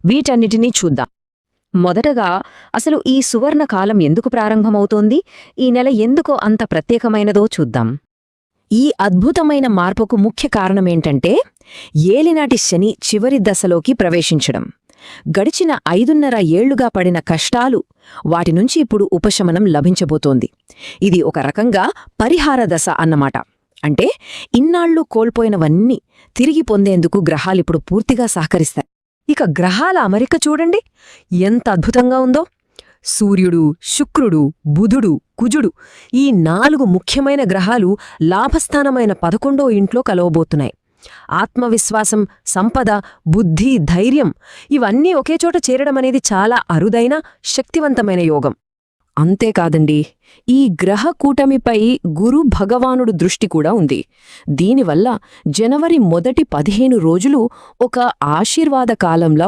వీటన్నిటినీ చూద్దాం. మొదటగా అసలు ఈ సువర్ణ కాలం ఎందుకు ప్రారంభమవుతోంది, ఈ నెల ఎందుకో అంత ప్రత్యేకమైనదో చూద్దాం. ఈ అద్భుతమైన మార్పుకు ముఖ్య కారణమేంటంటే ఏలినాటి శని చివరి దశలోకి ప్రవేశించడం. గడిచిన 5.5 ఏళ్లుగా పడిన కష్టాలు, వాటినుంచి ఇప్పుడు ఉపశమనం లభించబోతోంది. ఇది ఒక రకంగా పరిహార దశ అన్నమాట. అంటే ఇన్నాళ్లు కోల్పోయినవన్నీ తిరిగి పొందేందుకు గ్రహాలిప్పుడు పూర్తిగా సహకరిస్తాయి. ఇక గ్రహాల అమరిక చూడండి, ఎంత అద్భుతంగా ఉందో. సూర్యుడు, శుక్రుడు, బుధుడు, కుజుడు, ఈ 4 ముఖ్యమైన గ్రహాలు లాభస్థానమైన 11వ ఇంట్లో కలవబోతున్నాయి. ఆత్మవిశ్వాసం, సంపద, బుద్ధి, ధైర్యం ఇవన్నీ ఒకేచోట చేరడమనేది చాలా అరుదైన, శక్తివంతమైన యోగం. అంతేకాదండి, ఈ గ్రహ కూటమిపై గురు భగవానుడు దృష్టి కూడా ఉంది. దీనివల్ల జనవరి మొదటి 15 రోజులు ఒక ఆశీర్వాద కాలంలా